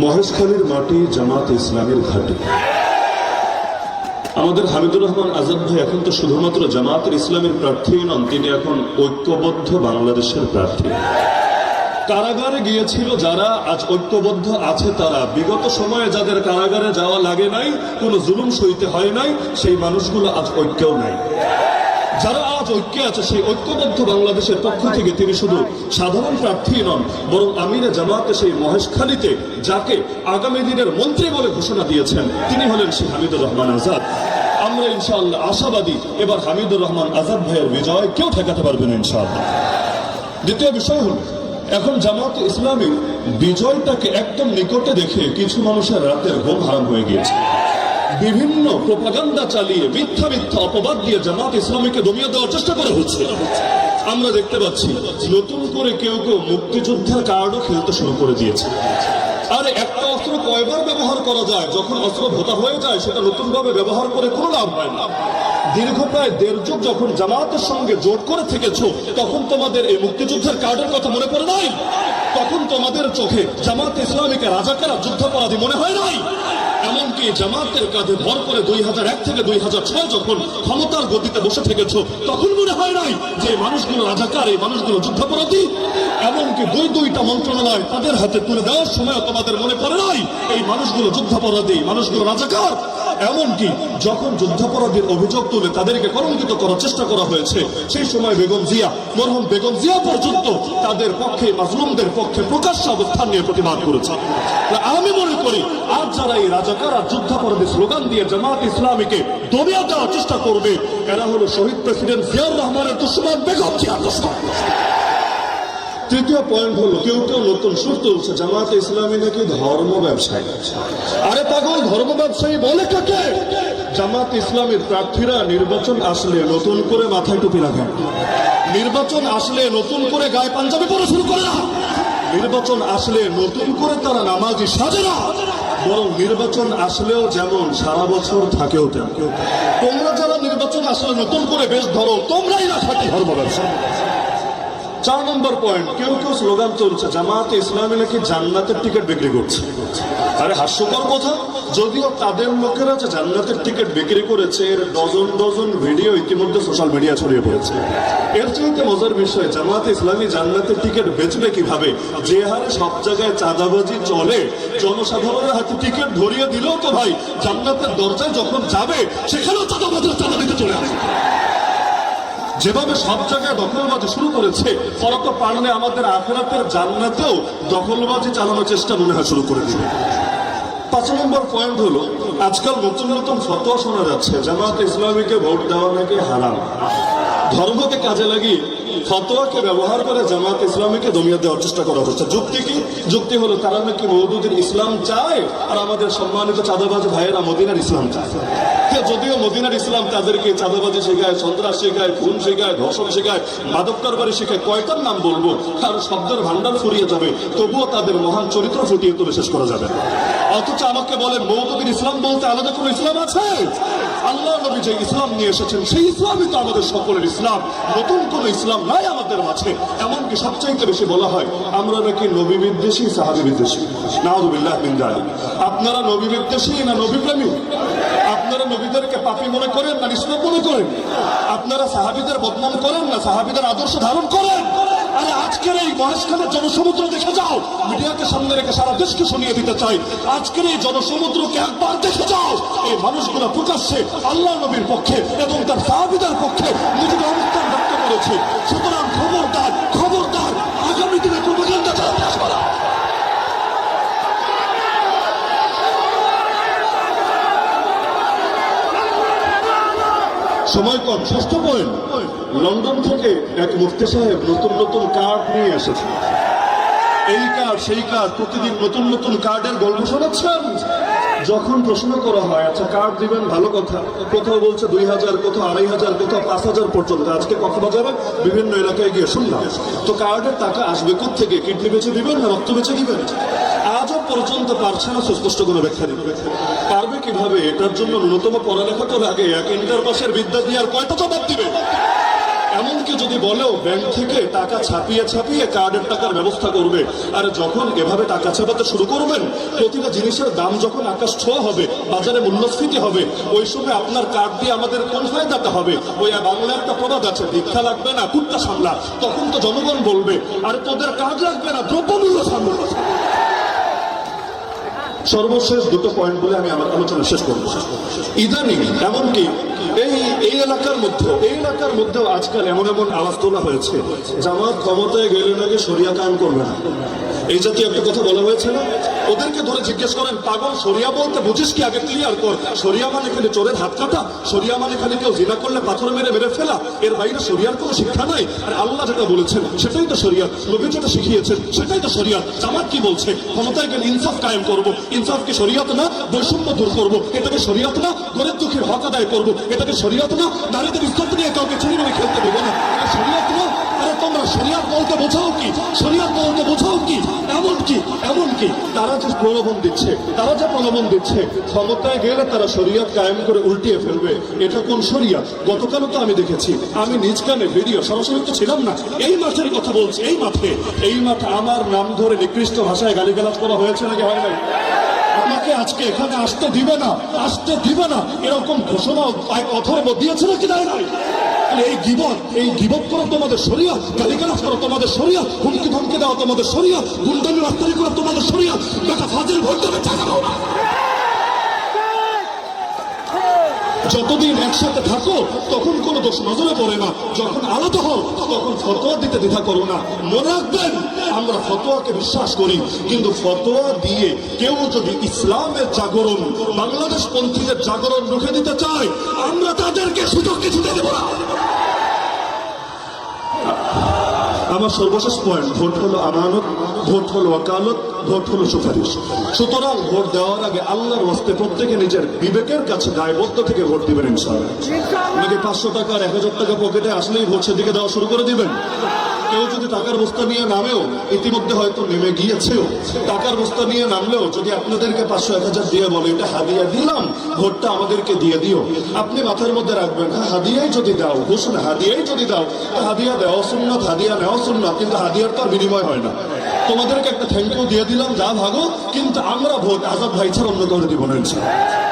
মহেশখালীর মাটি জামাত ইসলামের ঘাঁটি। আমাদের হামিদুর রহমান আজাদ ভাই এখন তো শুধুমাত্র জামাতের ইসলামের প্রার্থী নন, তিনি এখন ঐক্যবদ্ধ বাংলাদেশের প্রার্থী। কারাগারে গিয়েছিল যারা, আজ ঐক্যবদ্ধ আছে তারা। বিগত সময়ে যাদের কারাগারে যাওয়া লাগে নাই, কোনো জুলুম সইতে হয় নাই, সেই মানুষগুলো আজ ঐক্যও নাই। যারা আজ ঐক্যে আছে, সেই ঐক্যবদ্ধ বাংলাদেশের পক্ষ থেকে তিনি শুধু সাধারণ প্রার্থী নন, বরং আমিরে জামাতে সেই মহেশখালীতে যাকে আগামী দিনের মন্ত্রী বলে ঘোষণা দিয়েছেন, তিনি হলেন সেই হামিদুর রহমান আজাদ। আমরা ইনশাআল্লাহ আশাবাদী, এবার হামিদুর রহমান আজাদ ভাইয়ের বিজয় কেউ ঠেকাতে পারবে না ইনশাআল্লাহ। দ্বিতীয় বিষয় হল, এখন জামাত ইসলামী বিজয়টাকে একদম নিকটে দেখে কিছু মানুষের রাতের ঘুম হারাম হয়ে গিয়েছে। বিভিন্ন প্রোপাগান্ডা চালিয়ে মিথ্যা মিথ্যা অপবাদ দিয়ে জামাত ইসলামীকে দমিয়ে দেওয়ার চেষ্টা করা হচ্ছে। আমরা দেখতে পাচ্ছি নতুন করে কেউ কেউ মুক্তিযুদ্ধের কার্ডও খেলতে শুরু করে দিয়েছে। আর একটা অস্ত্র কয়বার ব্যবহার করা যায়? যখন অস্ত্র ভোতা হয়ে যায়, সেটা নতুন ভাবে ব্যবহার করে কোনো লাভ হয় না। দীর্ঘ প্রায় 1.5 যুগ যখন জামাতের সঙ্গে জোট করে থেকেছো, তখন তোমাদের এই মুক্তিযুদ্ধের কার্ডের কথা মনে পড়ে নাই? তখন তোমাদের চোখে জামাত ইসলামীকে রাজাকারা যুদ্ধাপরাধী মনে হয় নাই? এমনকি জামাতের কাঁধে ভর করে 2001 থেকে 2006 যখন ক্ষমতার গতিতে বসে থেকেছো, তখন মনে হয় নাই যে মানুষগুলো রাজাকার, এই মানুষগুলো যুদ্ধাপরাধী? এমনকি দুইটা মন্ত্রণালয় তাদের হাতে তুলে দেওয়ার সময় তোমাদের মনে পড়ে নাই এই মানুষগুলো যুদ্ধাপরাধী, মানুষগুলো রাজাকার? এমনকি যখন যুদ্ধাপরাধীর অভিযোগ তুলে তাদেরকে কলঙ্কিত করার চেষ্টা করা হয়েছে, সেই সময় বেগম জিয়া, মরহুম বেগম জিয়া পর্যন্ত তাদের পক্ষে, মাজলুমদের পক্ষে প্রকাশ্য অবস্থান নিয়ে প্রতিবাদ করেছে। আমি মনে করি আজ যারা এই রাজাকার আর যুদ্ধাপরাধী স্লোগান দিয়ে জামাত ইসলামীকে দমিয়ে দেওয়ার চেষ্টা করবে, এরা হলো শহীদ প্রেসিডেন্ট জিয়াউর রহমানের দুশমন, বেগম জিয়ার দুশমন। তৃতীয় পয়েন্ট হলো, কেউ কেউ নতুন সুর তুলছে জামাত ইসলামী নাকি ধর্ম ব্যবসায়ী। আরে পাগল, ধর্ম ব্যবসায়ী বলে কাকে? জামাত ইসলামের প্রার্থীরা নির্বাচন আসলে নতুন করে মাথায় টুপি রাখেন, নির্বাচন আসলে নতুন করে গায়ে পাঞ্জাবি পরে শুরু করে না, নির্বাচন আসলে নতুন করে তারা নামাজি সাজে না, বরং নির্বাচন আসলেও যেমন সারা বছর থাকেও তেমন। তোমরা যারা নির্বাচন আসলে নতুন করে বেশ ধরো, তোমরাই না থাকি ধর্ম ব্যবসা। 4 নম্বর পয়েন্ট, কেউ কেউ স্লোগান চলছে জামাত ইসলামী নাকি জান্নাতের টিকিট বিক্রি করছে। আরে হাস্যকর কথা, যদিও তাদের লোকেরা যে জান্নাতের টিকিট বিক্রি করেছে এর ডজন ভিডিও ইতিমধ্যে সোশ্যাল মিডিয়া ছড়িয়ে পড়েছে। এর চাইতে মজার বিষয়, জামাত ইসলামী জান্নাতের টিকিট বেচবে কিভাবে? যে হারে সব জায়গায় চাঁদাবাজি চলে, জনসাধারণের হাতে টিকিট ধরিয়ে দিলেও তো ভাই জান্নাতের দরজায় যখন যাবে সেখানেও চাঁদাবাজিরা চাঁদা দিতে চলে আসে। যেভাবে সব জায়গায় দখলবাজি শুরু করেছে, ওরা তো পারলে আমাদের আখিরাতের জান্নাতেও দখলবাজি চালানোর চেষ্টা মনে হয় শুরু করে দিবে। 5 নম্বর পয়েন্ট হলো, আজকাল নতুন নতুন ফতোয়া শোনা যাচ্ছে জামাত ইসলামীকে ভোট দেওয়া নাকি হারাম। ধর্মকে কাজে লাগিয়ে ফতোয়াকে ব্যবহার করে জামাত ইসলামীকে দমিয়ে দেওয়ার চেষ্টা করা হচ্ছে। যুক্তি কি? যুক্তি হলো তারা নাকি মওদুদের ইসলাম চায়, আর আমাদের সম্মানিত চাঁদাবাজ ভাইয়েরা মদিনার ইসলাম চায়। যদিও মদিনার ইসলাম তাদেরকে চাঁদাবাজি শেখায়, সন্ত্রাস শেখায়, খুন শেখায়, ধর্ষণ শেখায়, মাদক কারবারি শেখায়, কয়টার নাম বলবো, আর শব্দের ভান্ডার ফুরিয়ে যাবে, তবুও তাদের মহান চরিত্র ফুটিয়ে তুলে শেষ করা যাবে। অথচ আমাকে বলেন মওদুদের ইসলাম বলতে আলাদা কোনো ইসলাম আছে? আল্লাহ নবী যে ইসলাম নিয়ে এসেছেন সেই ইসলামই তো আমাদের সকলের ইসলাম, নতুন কোনো ইসলাম নাই আমাদের মাঝে। এমনকি সবচাইতে বেশি বলা হয় আমরা নাকি নবী বিদ্বেষী, সাহাবী বিদ্বেষী। নাউযুবিল্লাহ মিন যালিক। আপনারা নবী বিদ্বেষী না নবী প্রেমী? আপনারা নবীদেরকে পাপী মনে করেন না নিষ্পাপ মনে করেন? আপনারা সাহাবীদের বদনাম করেন না সাহাবীদের আদর্শ ধারণ করেন? আরে আজকের এই মহেশখালীর জনসমুদ্র দেখে যাও, মিডিয়াকে সামনে রেখে সারা দেশকে শুনিয়ে দিতে চাই, আজকের এই জনসমুদ্রকে একবার দেখে যাও। এই মানুষগুলো প্রকাশ্যে আল্লাহ নবীর পক্ষে এবং তার সাহাবীদের পক্ষে নিজেদের অবস্থান ব্যক্ত করেছে। সুতরাং খবরদার খবরদার, আগামী দিনে প্রোপাগান্ডা চালাতে আসবে না। সময় কম। 6ষ্ঠ পয়েন্ট, লন্ডন থেকে এক মুফতি সাহেব নতুন নতুন কার্ড নিয়ে এসেছে। এই কার্ড সেই কার্ড, প্রতিদিন নতুন নতুন কার্ডের গল্প শোনাচ্ছেন। যখন প্রশ্ন করা হয় আচ্ছা কার্ড দিবেন ভালো কথা, কোথাও বলছে 2000, কোথাও 2500, কোথাও 5000 পর্যন্ত। আজকে কক্সবাজারে বিভিন্ন এলাকায় গিয়ে শুনলাম, তো কার্ডের টাকা আসবে কোত্থেকে? কিডনি বেচে দিবেন না রক্ত বেচে দিবেন? আজও পর্যন্ত পারছে না সুস্পষ্ট কোনো ব্যাখ্যা দিতে। পারবে কিভাবে? এটার জন্য ন্যূনতম পড়ালেখা তো লাগে। 1 ইন্টার পাসের বিদ্যা দিয়ে আর কয়টা জবাব দিবে? এমনকি যদি বলেও ব্যাংক থেকে টাকা ছাপিয়ে ছাপিয়ে কার্ডের টাকার ব্যবস্থা করবে। আর যখন এভাবে টাকা ছাপাতে শুরু করবেন, প্রতিটা জিনিসের দাম যখন আকাশ ছোঁয়া হবে, বাজারে মূল্যস্ফীতি হবে, ওই সময় আপনার কার্ড দিয়ে আমাদের কোন ফায়দাটা হবে? ওই বাংলা একটা প্রবাদ আছে, ভিক্ষা লাগবে না কুত্তা সামলা। তখন তো জনগণ বলবে, আর তোদের কার্ড লাগবে না, দ্রব্যমূল্য সামলা। সর্বশেষ দুটো পয়েন্ট বলে আমি আমার আলোচনা শেষ করবো। ইদানিং এমনকি এই এলাকার মধ্যেও আজকাল এমন আওয়াজ তোলা হয়েছে, জামাত ক্ষমতায় গেলে নাকি শরিয়া কায়েম করবে না। এই জাতীয় একটা কথা বলা হয়েছে না? ওদেরকে ধরে জিজ্ঞেস করেন, পাগল শরিয়া বলতে বুঝিস কি? আগে ক্লিয়ার কর। শরিয়া মানে খালি চোরের হাত কাটা? শরিয়া মানে খালি কেউ জিনা করলে পাথর মেরে ফেলা? এর বাইরে শরিয়ার কোনো শিক্ষা নাই? আর আল্লাহ যেটা বলেছেন সেটাই তো শরিয়াত, নবী যেটা শিখিয়েছেন সেটাই তো শরিয়াত। জামাত কি বলছে? ক্ষমতায় গেলে ইনসাফ কায়েম করবো। ইনসাফ কি শরিয়াত না? বৈষম্য দূর করবো, এটাকে শরিয়াত না? গরিব দুঃখের হক আদায় করবো, এটাকে শরিয়াত না? নারীদের ইজ্জত নিয়ে কাউকে ছিনিয়ে নিয়ে খেলতে দেবো না, এটা শরিয়াত না? আরে তোমরা শরিয়াত বলতে বোঝাও কি? শরিয়াত বলতে বোঝাও কি? এমনকি তারা যে প্রলোভন দিচ্ছে ক্ষমতায় গেলে তারা শরিয়াত কায়েম করে উল্টিয়ে ফেলবে। এটা কোন শরিয়াত? গতকালও তো আমি দেখেছি, আমি নিজ কানে ভিডিও, সরাসরি তো ছিলাম না, এই মাঠের কথা বলছি। এই মাঠে আমার নাম ধরে নিকৃষ্ট ভাষায় গালিগালাজ করা হয়েছে নাকি হয় নাই? আমাকে আজকে এখানে আসতে দিবে না এরকম ঘোষণা অথর্ব দিয়েছে নাকি দেয় নাই? এই গিবত করো তোমাদের শরিয়াত, গালিগালাজ করো তোমাদের শরিয়াত, হুমকি ধমকি দেওয়া তোমাদের শরিয়াত, গুন্ডামি রাস্তারি করো তোমাদের শরিয়াত। বেটা ফাজিল ভোট দেবে, টাকা দাও না। যতদিন একসাথে থাকো তখন কোনো দোষ নজরে পড়ে না, যখন আলাদা হও তখন ফতোয়া দিতে দ্বিধা করো না। মনে রাখবেন, আমরা ফতোয়াকে বিশ্বাস করি, কিন্তু ফতোয়া দিয়ে কেউ যদি ইসলামের জাগরণ, বাংলাদেশ পন্থীদের জাগরণ রুখে দিতে চায়, আমরা তাদেরকে সুযোগ কিছুতে দেব না। আমার সর্বশেষ পয়েন্ট, ভোট হলো আমানত, ভোট হলো ওয়াকালত, ভোট হলো সুপারিশ। সুতরাং ভোট দেওয়ার আগে আল্লাহর ওয়াস্তে প্রত্যেকে নিজের বিবেকের কাছে দায়বদ্ধ থেকে ভোট দিবেন ইনশাআল্লাহ। নাকি 500 টাকা আর 1000 টাকা পকেটে আসলেই ভোট সেদিকে দেওয়া শুরু করে দিবেন? কেউ যদি টাকার বস্তা নিয়ে নামেও, ইতিমধ্যে হয়তো নেমে গিয়েছেও, টাকার বস্তা নিয়ে নামলেও যদি আপনাদেরকে 500-1000 দিয়ে বলে এটা হাদিয়া দিলাম, ভোটটা আমাদেরকে দিয়ে দিও, আপনি মাথার মধ্যে রাখবেন, হ্যাঁ হাদিয়াই যদি দাও, ঘোষণ হাদিয়াই যদি দাও, হাদিয়া দেওয়া সুন্নাত, হাদিয়া নেওয়া সুন্নাত, কিন্তু হাদিয়ার তো আর বিনিময় হয় না। তোমাদেরকে একটা থ্যাংক ইউ দিয়ে দিলাম, যা ভাগো, কিন্তু আমরা ভোট আজাদ ভাই ছাড়া অন্য কাউকে দিব না ইনশাআল্লাহ।